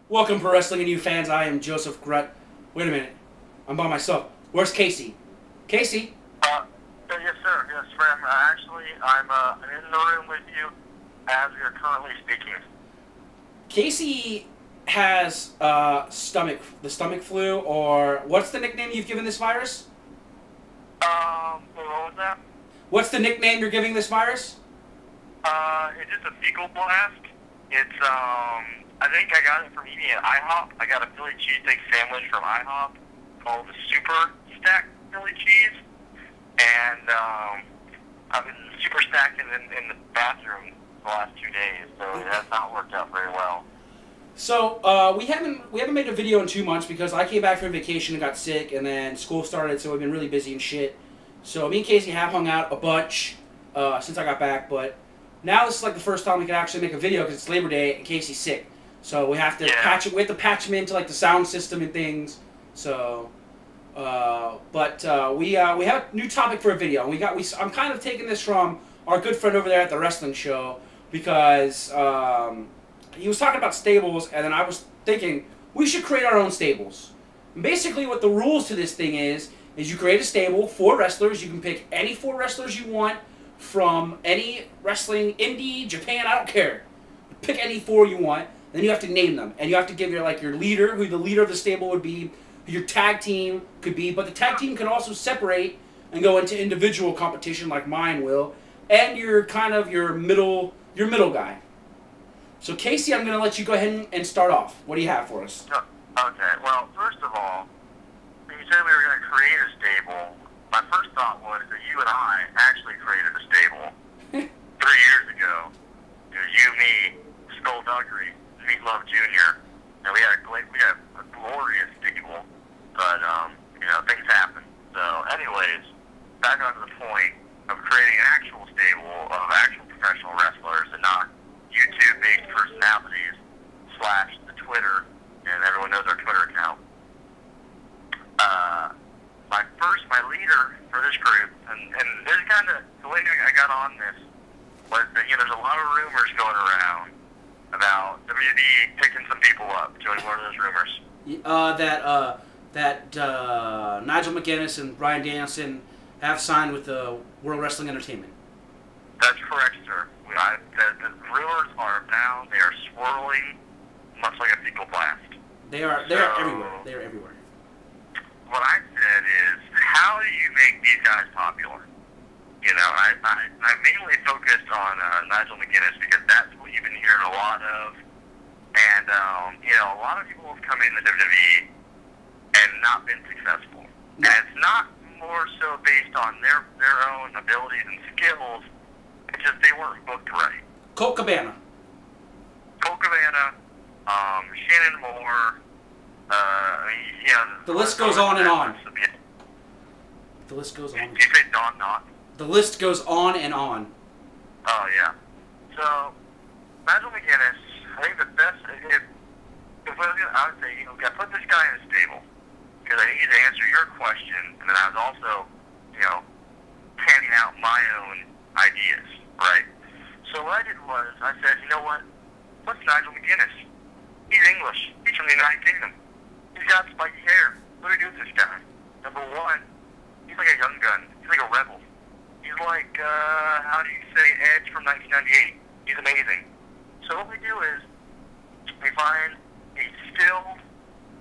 Welcome, Pro Wrestling and You fans. I am Joseph Grutt. Wait a minute. I'm by myself. Where's Casey? Casey? Yes, sir. Yes, friend. I'm in the room with you as we are currently speaking. Casey has the stomach flu, or what's the nickname you've given this virus? What was that? What's the nickname you're giving this virus? It's just a fecal blast. I think I got it from eating at IHOP. I got a Philly cheesesteak sandwich from IHOP called the Super Stack Philly Cheese. And, I've been super stacked in the bathroom the last 2 days, so it has not worked out very well. So, we haven't made a video in 2 months because I came back from vacation and got sick, and then school started, so we've been really busy and shit. So, me and Casey have hung out a bunch since I got back, but now this is like the first time we can actually make a video because it's Labor Day and Casey's sick. So we have to patch him into like the sound system and things. So, we have a new topic for a video. I'm kind of taking this from our good friend over there at the wrestling show because he was talking about stables, and then I was thinking we should create our own stables. And basically, what the rules to this thing is you create a stable, 4 wrestlers. You can pick any 4 wrestlers you want from any wrestling, indie, Japan, I don't care. Pick any 4 you want. Then you have to name them, and you have to give your leader, who the leader of the stable would be, who your tag team could be. But the tag team can also separate and go into individual competition, like mine will. And you're kind of your middle guy. So Casey, I'm gonna let you go ahead and start off. What do you have for us? Okay. Well, first of all, when you said we were going to create a stable, my first thought was that you and I actually created a stable 3 years ago. You, me, Skullduggery, Meatloaf Jr., and we had a glorious stable, but, things happen. So, anyways, back on to the point of creating an actual stable of actual professional wrestlers and not YouTube-based personalities / the Twitter, and everyone knows our Twitter account. My leader for this group, and this is kind of, the way I got on this was that, there's a lot of rumors going around about WWE picking some people up. Joey, what are those rumors? That Nigel McGuinness and Bryan Danielson have signed with the World Wrestling Entertainment. That's correct, sir. The rumors are abound. They are swirling, much like a fecal blast. They are everywhere. They are everywhere. What I said is, how do you make these guys popular? I mainly focused on Nigel McGuinness because that's what you've been hearing a lot of. And, a lot of people have come into WWE and not been successful. No. And it's not more so based on their own abilities and skills. It's just they weren't booked right. Colt Cabana, Shannon Moore, the list goes on and on. The list goes on. Did you say Don Knotts? The list goes on and on. Oh, yeah. So, Nigel McGuinness, I think the best, I would say, put this guy in a stable, because I need to answer your question, and then I was also, panning out my own ideas, right? So what I did was, I said, you know what? What's Nigel McGuinness? He's English. He's from the United Kingdom. He's got spiky hair. What do we do with this guy? Number one, he's like a young gun. He's like a rebel. He's like, how do you say, Edge from 1998. He's amazing. So what we do is, we find a still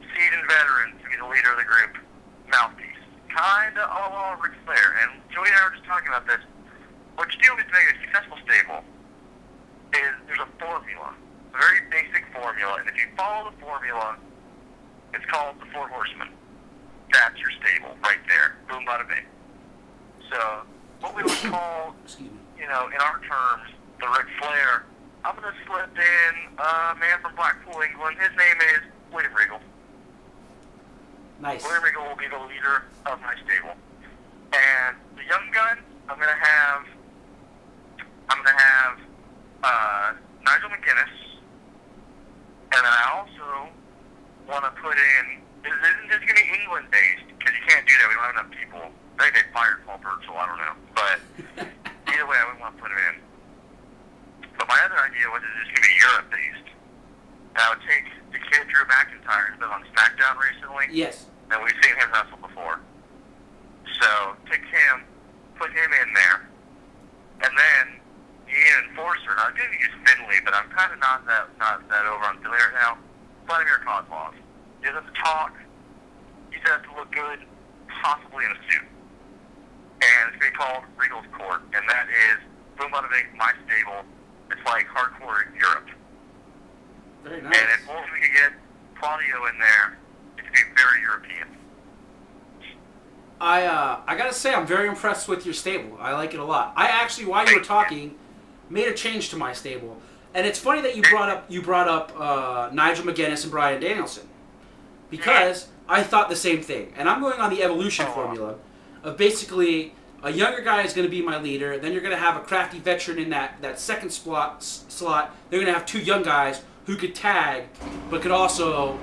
seasoned veteran to be the leader of the group, mouthpiece. Kinda a la Ric Flair. And Joey and I were just talking about this. What you do is to make a successful stable is there's a formula. A very basic formula. And if you follow the formula, it's called the 4 Horsemen. That's your stable right there. Boom, bada bing. So, what we would call, in our terms, the Ric Flair, I'm going to slip in a man from Blackpool, England. His name is William Regal. Nice. William Regal will be the leader of my stable. And the young gun, I'm going to have Nigel McGuinness. And then I also want to put in, this isn't just going to be England-based, because you can't do that. We don't have enough people. I think they fired Paul Burchill, I don't know. But either way, I wouldn't want to put him in. But my other idea was it's just going to be Europe-based. And I would take the kid Drew McIntyre has been on SmackDown recently. Yes. And we've seen him wrestle before. So pick him, put him in there, and then you need an enforcer. Now, I didn't use Finley, but I'm kind of not that over on Finley right now. Vladimir Kozlov. He doesn't have to talk. He just has to look good, possibly in a suit. And it's going to be called Regal's Court, and that is Boom Bada Bing, my stable. It's like hardcore Europe. Very nice. And if only we could get Claudio in there, it could be very European. I gotta say, I'm very impressed with your stable. I like it a lot. I actually, while you were talking, made a change to my stable, and it's funny that you brought up Nigel McGuinness and Bryan Danielson, because I thought the same thing. And I'm going on the evolution formula of basically a younger guy is going to be my leader. Then you're going to have a crafty veteran in that second slot. They're going to have two young guys who could tag, but could also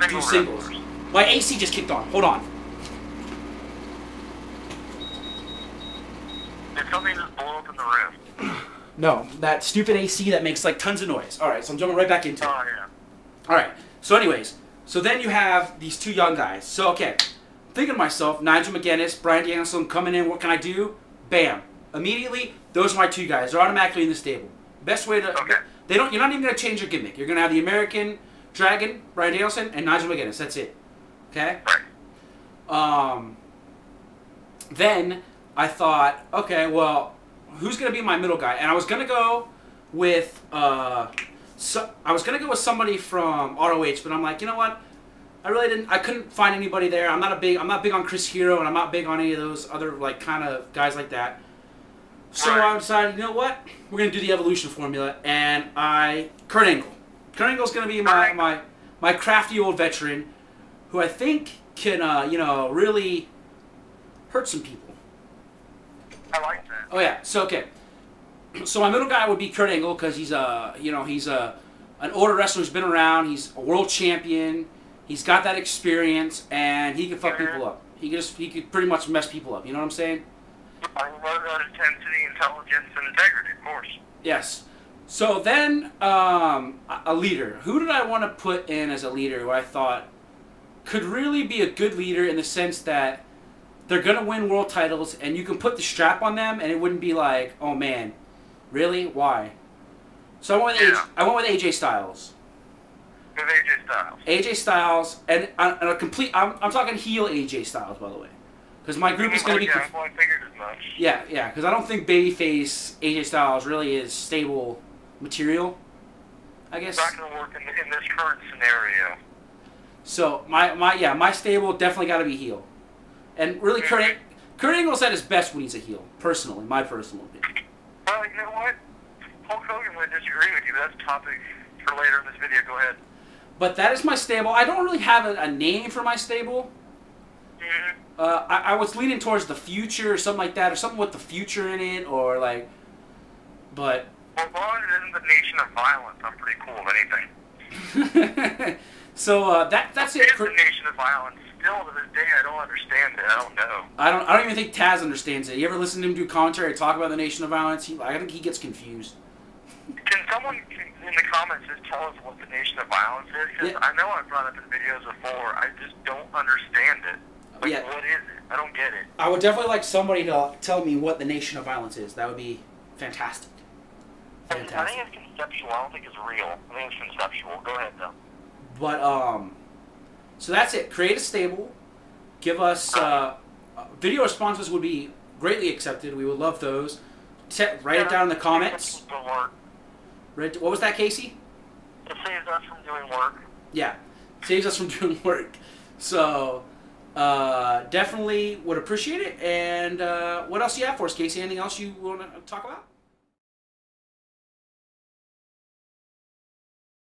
do singles. My AC just kicked on. Hold on. Did something just blow up in the room? No, that stupid AC that makes like tons of noise. All right, so I'm jumping right back into it. Oh, yeah. All right. So anyways, so then you have these two young guys. So, okay, I'm thinking to myself, Nigel McGuinness, Bryan Danielson coming in, what can I do? Bam. Immediately, those are my two guys. They're automatically in the stable. Best way to... Okay. You're not even going to change your gimmick. You're going to have the American Dragon, Bryan Danielson, and Nigel McGuinness. That's it. Okay? Right. Then I thought, okay, well, who's going to be my middle guy? And I was going to go with... I was gonna go with somebody from ROH, but I'm like, you know what? I couldn't find anybody there. I'm not big on Chris Hero, and I'm not big on any of those other like kind of guys like that. So I decided, you know what? We're gonna do the evolution formula, and Kurt Angle. Kurt Angle's gonna be my crafty old veteran, who I think can really hurt some people. I like that. Oh yeah. So okay. So my middle guy would be Kurt Angle because he's an older wrestler who's been around. He's a world champion. He's got that experience, and he can fuck people up. He could pretty much mess people up. You know what I'm saying? I love that intensity, intelligence, and integrity, of course. Yes. So then a leader. Who did I want to put in as a leader who I thought could really be a good leader in the sense that they're gonna win world titles, and you can put the strap on them, and it wouldn't be like, oh man. Really? Why? So I went with AJ Styles. With AJ Styles. AJ Styles, and a complete... I'm talking heel AJ Styles, by the way. Because my group is going to be... Yeah, I figured as much. Yeah, because I don't think babyface AJ Styles really is stable material, I guess. It's not going to work in this current scenario. So, my stable definitely got to be heel. And really, Kurt Angle's at his best when he's a heel, personally, my personal opinion. Well, you know what? Hulk Hogan would disagree with you, but that's a topic for later in this video. Go ahead. But that is my stable. I don't really have a name for my stable. Mm-hmm. I was leaning towards the future or something like that, or something with the future in it, or like, but... Well, as long as it isn't the Nation of Violence, I'm pretty cool with anything. So, that's it. It is the Nation of Violence. Still to this day, I don't understand it. I don't know. I don't even think Taz understands it. You ever listen to him do commentary or talk about the Nation of Violence? I think he gets confused. Can someone in the comments just tell us what the Nation of Violence is? Because I know I've brought it up in videos before. I just don't understand it. Like, what is it? I don't get it. I would definitely like somebody to tell me what the Nation of Violence is. That would be fantastic. Fantastic. I think it's conceptual. I don't think it's real. I think it's conceptual. Go ahead, though. But, so that's it. Create a stable. Give us, video responses would be greatly accepted. We would love those. Write it down in the comments. What was that, Casey? It saves us from doing work. Yeah. Saves us from doing work. So, definitely would appreciate it. And what else do you have for us, Casey? Anything else you want to talk about?